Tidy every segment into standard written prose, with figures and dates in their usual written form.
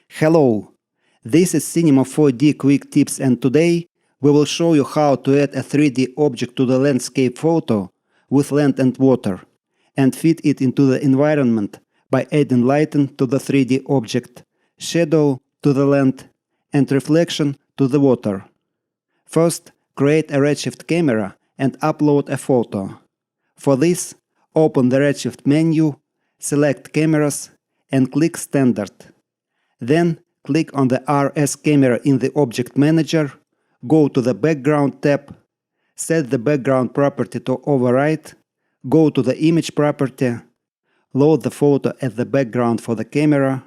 Hello, this is Cinema 4D Quick Tips, and today we will show you how to add a 3D object to the landscape photo with land and water and fit it into the environment by adding lighting to the 3D object, shadow to the land, and reflection to the water. First, create a Redshift camera and upload a photo. For this, open the Redshift menu, select Cameras, and click Standard. Then, click on the RS camera in the Object Manager, go to the Background tab, set the background property to Override, go to the Image property, load the photo as the background for the camera,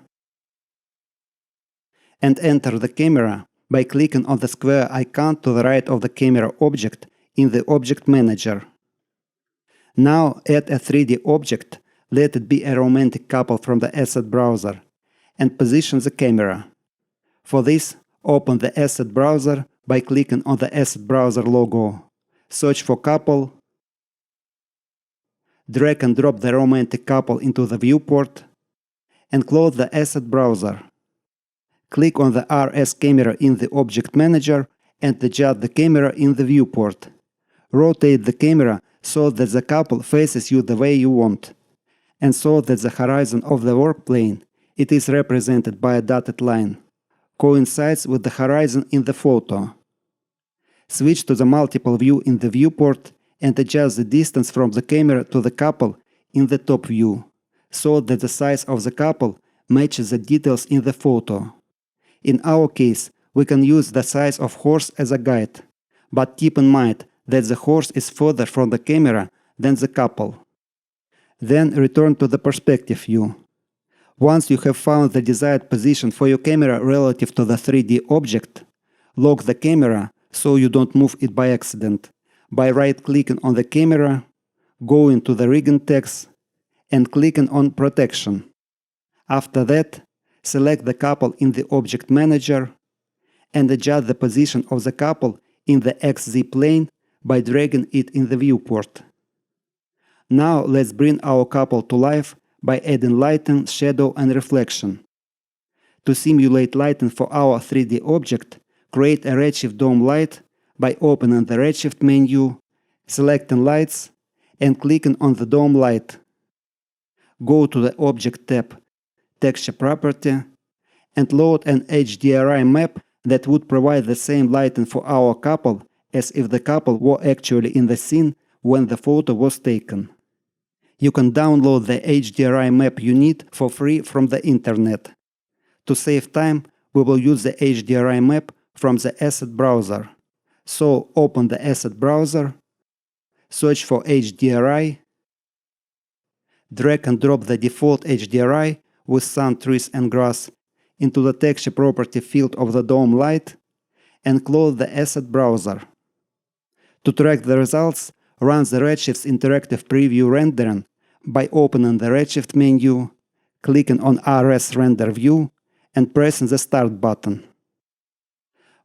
and enter the camera by clicking on the square icon to the right of the camera object in the Object Manager. Now add a 3D object, let it be a romantic couple from the Asset Browser, and position the camera. For this, open the Asset Browser by clicking on the Asset Browser logo. Search for couple, drag and drop the romantic couple into the viewport, and close the Asset Browser. Click on the RS camera in the Object Manager and adjust the camera in the viewport. Rotate the camera so that the couple faces you the way you want, and so that the horizon of the work plane, it is represented by a dotted line, coincides with the horizon in the photo. Switch to the multiple view in the viewport and adjust the distance from the camera to the couple in the top view, so that the size of the couple matches the details in the photo. In our case, we can use the size of horse as a guide, but keep in mind that the horse is further from the camera than the couple. Then return to the perspective view. Once you have found the desired position for your camera relative to the 3D object, lock the camera so you don't move it by accident by right-clicking on the camera, going to the rigging text, and clicking on Protection. After that, select the couple in the Object Manager and adjust the position of the couple in the XZ plane by dragging it in the viewport. Now let's bring our couple to life by adding lighting, shadow, and reflection. To simulate lighting for our 3D object, create a Redshift dome light by opening the Redshift menu, selecting Lights, and clicking on the dome light. Go to the Object tab, Texture property, and load an HDRI map that would provide the same lighting for our couple as if the couple were actually in the scene when the photo was taken. You can download the HDRI map you need for free from the internet. To save time, we will use the HDRI map from the Asset Browser. So open the Asset Browser, search for HDRI, drag and drop the default HDRI with sun, trees, and grass into the texture property field of the dome light, and close the Asset Browser. To track the results, run the Redshift's interactive preview rendering by opening the Redshift menu, clicking on RS Render View, and pressing the Start button.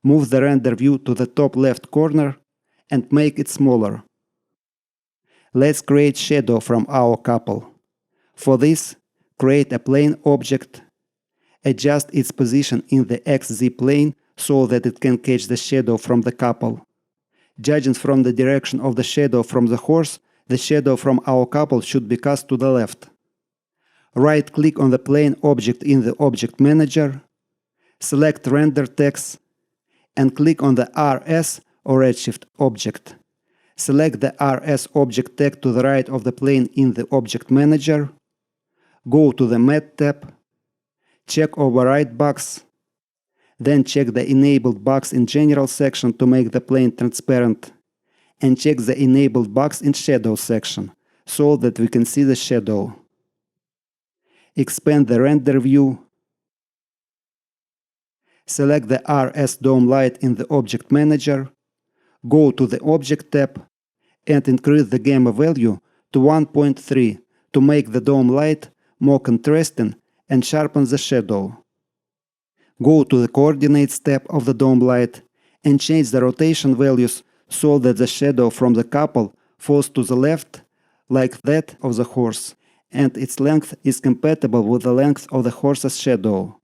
Move the render view to the top left corner and make it smaller. Let's create shadow from our couple. For this, create a plane object, adjust its position in the XZ plane so that it can catch the shadow from the couple. Judging from the direction of the shadow from the horse, the shadow from our couple should be cast to the left. Right-click on the plane object in the Object Manager, select Render Text, and click on the RS or Redshift object. Select the RS object tag to the right of the plane in the Object Manager, go to the Matte tab, check Override box, then check the Enabled box in General section to make the plane transparent, and check the Enabled box in Shadow section so that we can see the shadow. Expand the render view, select the RS dome light in the Object Manager, go to the Object tab, and increase the gamma value to 1.3 to make the dome light more contrasting and sharpen the shadow. Go to the Coordinates tab of the dome light and change the rotation values so that the shadow from the couple falls to the left like that of the horse, and its length is compatible with the length of the horse's shadow.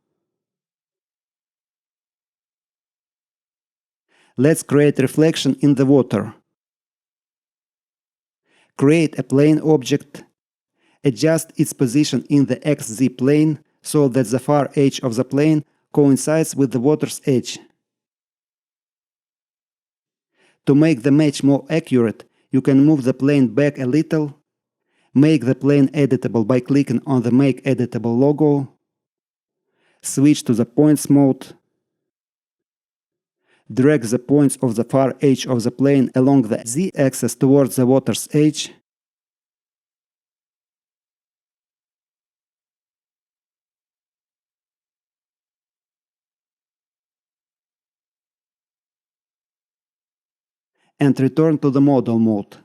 Let's create reflection in the water. Create a plane object. Adjust its position in the XZ plane so that the far edge of the plane coincides with the water's edge. To make the match more accurate, you can move the plane back a little. Make the plane editable by clicking on the Make Editable logo. Switch to the Points mode. Drag the points of the far edge of the plane along the Z-axis towards the water's edge. And return to the Model mode.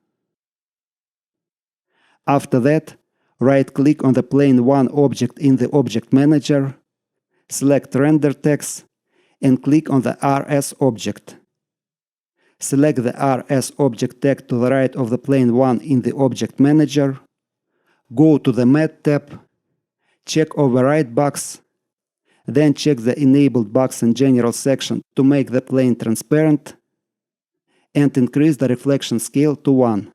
After that, right-click on the Plane 1 object in the Object Manager, select Render Text, and click on the RS object. Select the RS object tag to the right of the Plane 1 in the Object Manager, go to the Matte tab, check Override Box, then check the Enabled Box in General section to make the plane transparent, and increase the reflection scale to 1.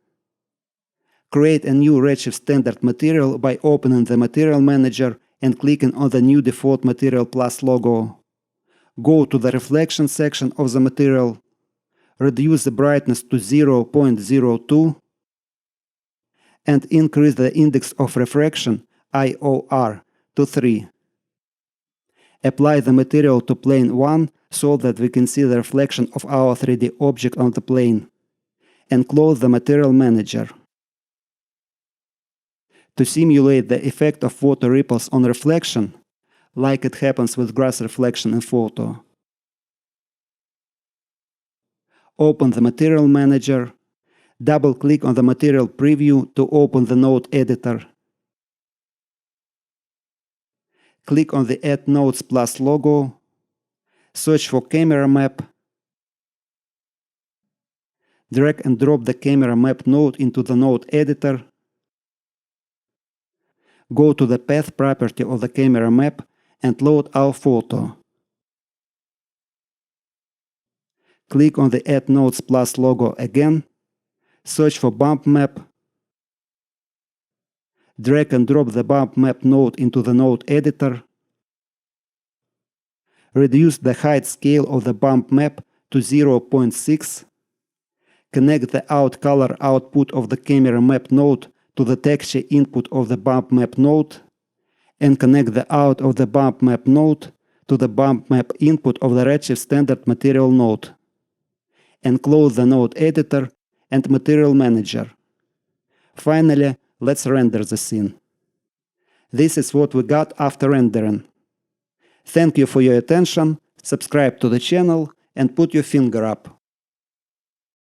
Create a new Redshift standard material by opening the Material Manager and clicking on the new Default Material Plus logo. Go to the Reflection section of the material, reduce the brightness to 0.02, and increase the index of refraction IOR to 3. Apply the material to plane 1 so that we can see the reflection of our 3D object on the plane, and close the Material Manager. To simulate the effect of water ripples on reflection, like it happens with grass reflection in photo, open the Material Manager, double-click on the Material Preview to open the Node Editor. Click on the Add Nodes Plus logo, search for Camera Map, drag and drop the Camera Map node into the Node Editor, go to the Path property of the camera map and load our photo. Click on the Add Nodes Plus logo again, search for Bump Map, drag and drop the Bump Map node into the Node Editor, reduce the height scale of the bump map to 0.6, connect the Out Color output of the Camera Map node to the texture input of the Bump Map node, and connect the out of the Bump Map node to the Bump Map input of the Redshift Standard Material node, and close the Node Editor and Material Manager. Finally, let's render the scene. This is what we got after rendering. Thank you for your attention, subscribe to the channel and put your finger up.